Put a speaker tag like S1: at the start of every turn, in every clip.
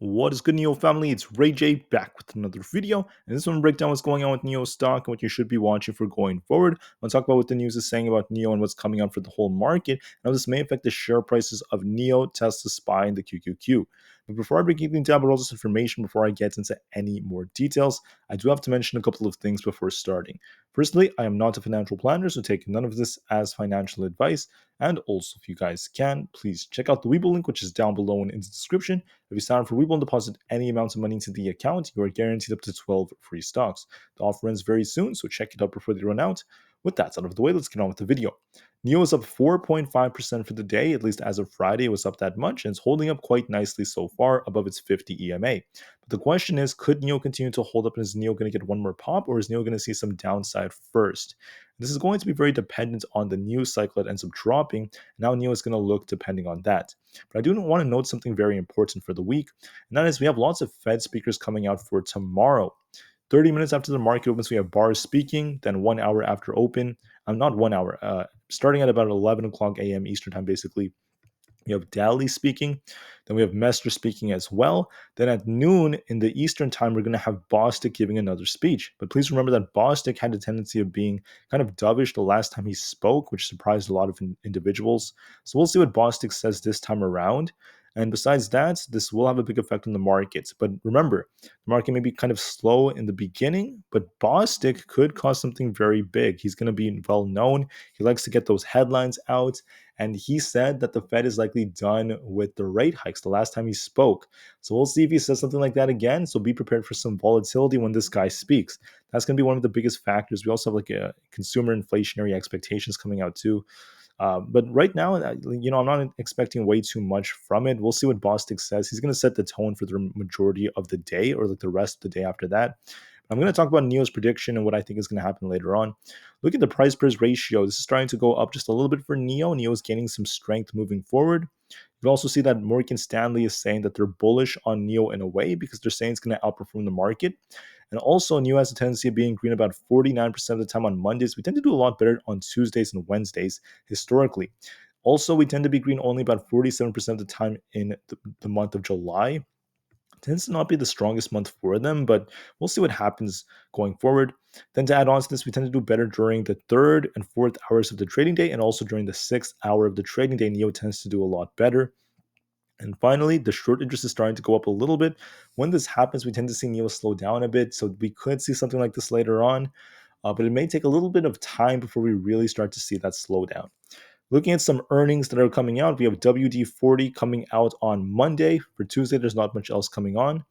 S1: What is good, NIO family? It's Rey-Jay back with another video, and this one will break down what's going on with NIO stock and what you should be watching for going forward. I'll talk about what the news is saying about NIO and what's coming up for the whole market, and how this may affect the share prices of NIO, Tesla, SPY, and the QQQ. But before I break anything down about all this information, before I get into any more details, I do have to mention a couple of things before starting. Firstly, I am not a financial planner, so take none of this as financial advice. And also, if you guys can, please check out the Webull link, which is down below and in the description. If you sign up for Webull and deposit any amount of money into the account, you are guaranteed up to 12 free stocks. The offer ends very soon, so check it out before they run out. With that out of the way, let's get on with the video. NIO is up 4.5% for the day, at least as of Friday, it was up that much, and it's holding up quite nicely so far above its 50 EMA. But the question is, could NIO continue to hold up, and is NIO going to get one more pop, or is NIO going to see some downside first? This is going to be very dependent on the news cycle that ends up dropping. Now NIO is going to look depending on that. But I do want to note something very important for the week, and that is we have lots of Fed speakers coming out for tomorrow. 30 minutes after the market opens, we have Barr speaking. Then 1 hour after open, not 1 hour, starting at about 11 o'clock a.m. Eastern time, basically, we have Daly speaking. Then we have Mester speaking as well. Then at noon in the Eastern time, we're going to have Bostic giving another speech. But please remember that Bostic had a tendency of being kind of dovish the last time he spoke, which surprised a lot of individuals. So we'll see what Bostic says this time around. And besides that, this will have a big effect on the markets. But remember, the market may be kind of slow in the beginning, but Bostic could cause something very big. He's going to be well known. He likes to get those headlines out. And he said that the Fed is likely done with the rate hikes the last time he spoke. So we'll see if he says something like that again. So be prepared for some volatility when this guy speaks. That's going to be one of the biggest factors. We also have like a consumer inflationary expectations coming out too. But right now, I'm not expecting way too much from it. We'll see what Bostic says. He's going to set the tone for the majority of the day, or like the rest of the day after that. I'm going to talk about NIO's prediction and what I think is going to happen later on. Look at the price per ratio. This is starting to go up just a little bit for NIO. NIO is gaining some strength moving forward. You also see that Morgan Stanley is saying that they're bullish on NIO in a way because they're saying it's going to outperform the market. And also, NIO has a tendency of being green about 49% of the time on Mondays. We tend to do a lot better on Tuesdays and Wednesdays historically. Also, we tend to be green only about 47% of the time in the month of July. Tends to not be the strongest month for them, but we'll see what happens going forward. Then to add on to this, we tend to do better during the third and fourth hours of the trading day, and also during the sixth hour of the trading day, NIO tends to do a lot better. And finally, the short interest is starting to go up a little bit. When this happens, we tend to see NIO slow down a bit, so we could see something like this later on, but it may take a little bit of time before we really start to see that slowdown. Looking at some earnings that are coming out, we have WD-40 coming out on Monday. For Tuesday, there's not much else coming on.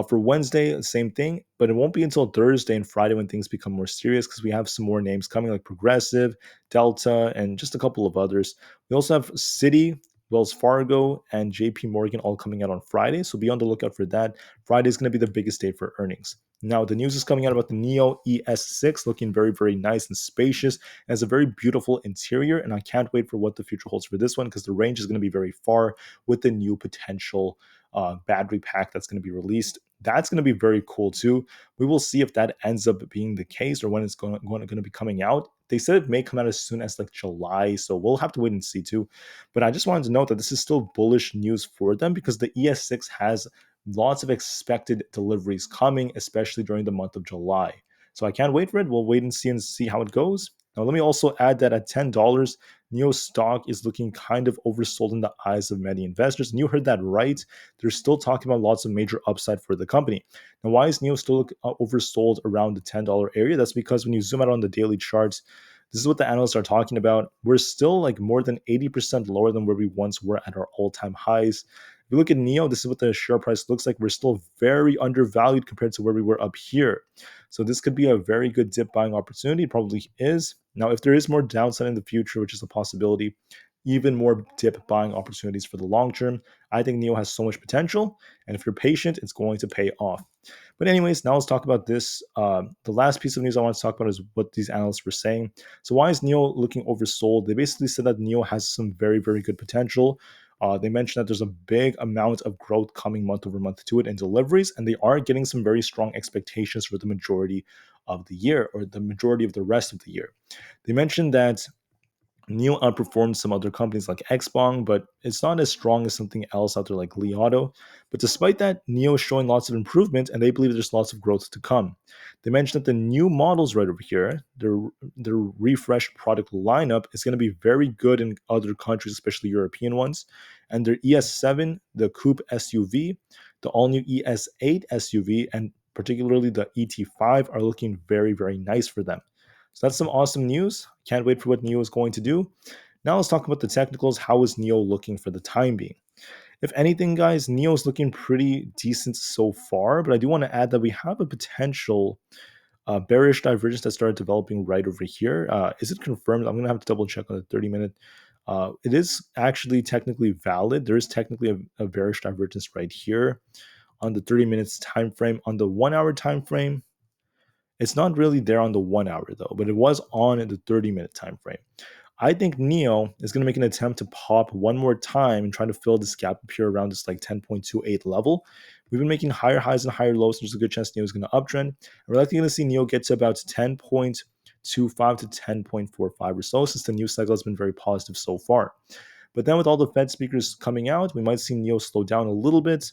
S1: For Wednesday, same thing, but it won't be until Thursday and Friday when things become more serious because we have some more names coming like Progressive, Delta, and just a couple of others. We also have Citi, Wells Fargo, and JP Morgan all coming out on Friday, so be on the lookout for that. Friday is going to be the biggest day for earnings. Now, the news is coming out about the NIO ES6 looking very, very nice and spacious. It has a very beautiful interior, and I can't wait for what the future holds for this one because the range is going to be very far with the new potential battery pack that's going to be released. That's going to be very cool too. We will see if that ends up being the case or when it's going to be coming out. They said it may come out as soon as like July, so we'll have to wait and see too. But I just wanted to note that this is still bullish news for them because the ES6 has lots of expected deliveries coming, especially during the month of July. So I can't wait for it. We'll wait and see how it goes. Now, let me also add that at $10, NIO stock is looking kind of oversold in the eyes of many investors. And you heard that right. They're still talking about lots of major upside for the company. Now, why is NIO still oversold around the $10 area? That's because when you zoom out on the daily charts, this is what the analysts are talking about. We're still like more than 80% lower than where we once were at our all-time highs. If you look at NIO, this is what the share price looks like. We're still very undervalued compared to where we were up here. So this could be a very good dip buying opportunity. It probably is. Now, if there is more downside in the future, which is a possibility, even more dip buying opportunities for the long term. I think NIO has so much potential, and if you're patient, it's going to pay off. But anyways, now let's talk about this. The last piece of news I want to talk about is what these analysts were saying. So why is NIO looking oversold? They basically said that NIO has some very, very good potential. They mentioned that there's a big amount of growth coming month over month to it in deliveries, and they are getting some very strong expectations for the majority of the year or the majority of the rest of the year. They mentioned that NIO outperformed some other companies like Xbong, but it's not as strong as something else out there like Li Auto. But despite that, NIO is showing lots of improvement, and they believe there's lots of growth to come. They mentioned that the new models right over here, their refreshed product lineup, is going to be very good in other countries, especially European ones. And their ES7, the coupe SUV, the all-new ES8 SUV, and particularly the ET5 are looking very, very nice for them. So that's some awesome news. Can't wait for what NIO is going to do. Now let's talk about the technicals. How is NIO looking for the time being? If anything, guys, NIO is looking pretty decent so far, but I do want to add that we have a potential bearish divergence that started developing right over here. Is it confirmed? I'm going to have to double check on the 30-minute. It is actually technically valid. There is technically a bearish divergence right here on the 30 minutes time frame. On the 1 hour time frame, it's not really there on the 1 hour though, but it was on the 30-minute time frame. I think NIO is going to make an attempt to pop one more time and try to fill this gap up here around this like 10.28 level. We've been making higher highs and higher lows, so there's a good chance NIO is going to uptrend. And we're likely going to see NIO get to about 10.25 to 10.45 or so, since the news cycle has been very positive so far. But then with all the Fed speakers coming out, we might see NIO slow down a little bit.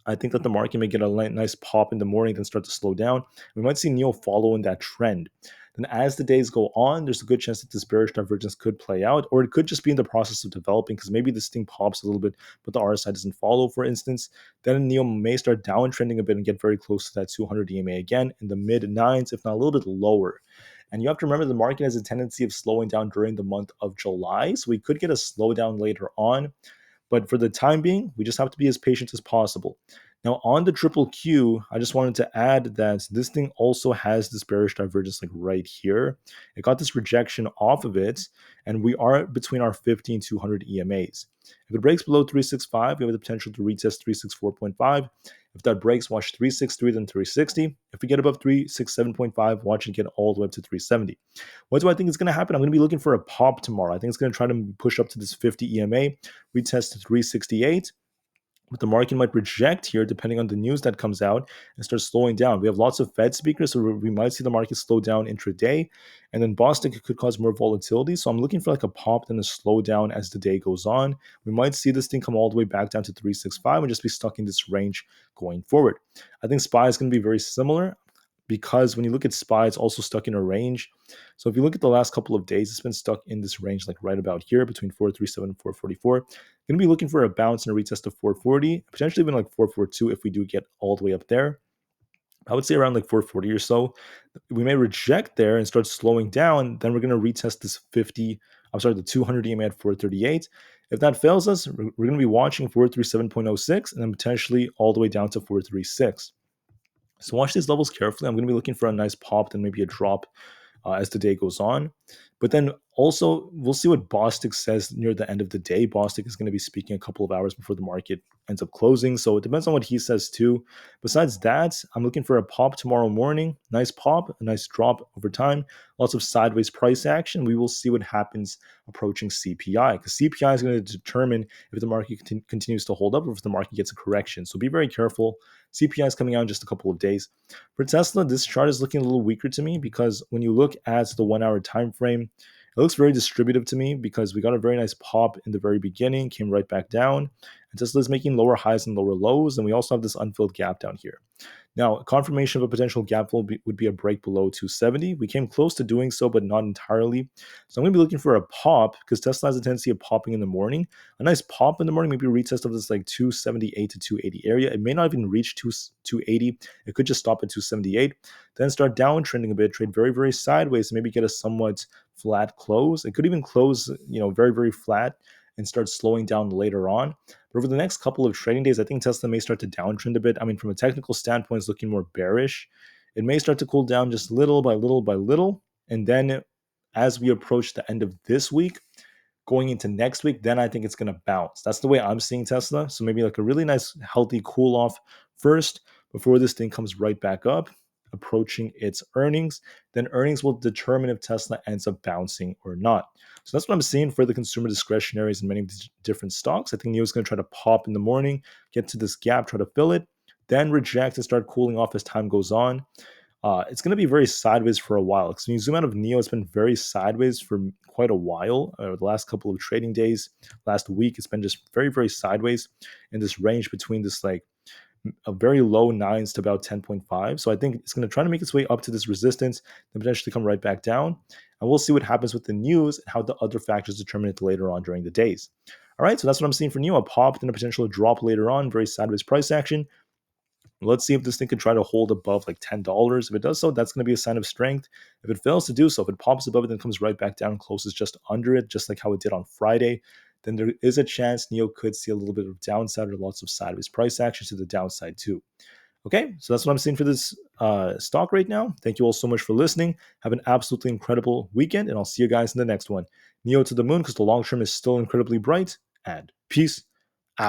S1: I think that the market may get a nice pop in the morning, then start to slow down. We might see NIO follow in that trend. Then, as the days go on, there's a good chance that this bearish divergence could play out, or it could just be in the process of developing because maybe this thing pops a little bit, but the RSI doesn't follow, for instance. Then NIO may start downtrending a bit and get very close to that 200 EMA again in the mid nines, if not a little bit lower. And you have to remember the market has a tendency of slowing down during the month of July, so we could get a slowdown later on. But for the time being, we just have to be as patient as possible. Now, on the triple Q, I just wanted to add that this thing also has this bearish divergence like right here. It got this rejection off of it, and we are between our 50 and 200 EMAs. If it breaks below 365, we have the potential to retest 364.5. If that breaks, watch 363, then 360. If we get above 367.5, watch it get all the way up to 370. What do I think is going to happen? I'm going to be looking for a pop tomorrow. I think it's going to try to push up to this 50 EMA, retest 368. But the market might reject here depending on the news that comes out and start slowing down. We have lots of Fed speakers, so we might see the market slow down intraday. And then Boston could cause more volatility. So I'm looking for like a pop, then a slowdown as the day goes on. We might see this thing come all the way back down to 365 and just be stuck in this range going forward. I think SPY is going to be very similar, because when you look at SPY, it's also stuck in a range. So if you look at the last couple of days, it's been stuck in this range, like right about here between 437 and 444. Going to be looking for a bounce and a retest of 440, potentially even like 442 if we do get all the way up there. I would say around like 440 or so. We may reject there and start slowing down. Then we're going to retest this the 200 EMA at 438. If that fails us, we're going to be watching 437.06 and then potentially all the way down to 436. So watch these levels carefully. I'm going to be looking for a nice pop, then maybe a drop as the day goes on. But then also, we'll see what Bostic says near the end of the day. Bostic is going to be speaking a couple of hours before the market ends up closing. So it depends on what he says too. Besides that, I'm looking for a pop tomorrow morning. Nice pop, a nice drop over time. Lots of sideways price action. We will see what happens approaching CPI, because CPI is going to determine if the market continues to hold up or if the market gets a correction. So be very careful. CPI is coming out in just a couple of days. For Tesla, this chart is looking a little weaker to me, because when you look at the 1 hour time frame, it looks very distributive to me, because we got a very nice pop in the very beginning, came right back down, and Tesla is making lower highs and lower lows, and we also have this unfilled gap down here. Now, a confirmation of a potential gap fill would be a break below 270. We came close to doing so, but not entirely. So I'm going to be looking for a pop, because Tesla has a tendency of popping in the morning. A nice pop in the morning, maybe a retest of this like 278 to 280 area. It may not even reach 280. It could just stop at 278. Then start downtrending a bit, trade very, very sideways, and maybe get a somewhat flat close. It could even close, very, very flat and start slowing down later on. But over the next couple of trading days, I think Tesla may start to downtrend a bit. I mean, from a technical standpoint, it's looking more bearish. It may start to cool down just little by little by little. And then as we approach the end of this week, going into next week, then I think it's going to bounce. That's the way I'm seeing Tesla. So maybe like a really nice, healthy cool off first before this thing comes right back up, approaching its earnings. Then earnings will determine if Tesla ends up bouncing or not. So that's what I'm seeing for the consumer discretionaries in many different stocks. I think NIO is going to try to pop in the morning, get to this gap, try to fill it, then reject and start cooling off as time goes on. it's going to be very sideways for a while. Because when you zoom out of NIO, it's been very sideways for quite a while. The last couple of trading days, last week, it's been just very, very sideways in this range between this like a very low nines to about 10.5. So I think it's going to try to make its way up to this resistance, then potentially come right back down. And we'll see what happens with the news and how the other factors determine it later on during the days. All right, so that's what I'm seeing for NIO. A pop, then a potential drop later on, very sideways price action. Let's see if this thing can try to hold above like $10. If it does so, that's going to be a sign of strength. If it fails to do so, if it pops above it, then comes right back down, closes just under it, just like how it did on Friday, then there is a chance NIO could see a little bit of downside or lots of sideways price action to the downside too. Okay, so that's what I'm seeing for this stock right now. Thank you all so much for listening. Have an absolutely incredible weekend, and I'll see you guys in the next one. NIO to the moon because the long term is still incredibly bright, and peace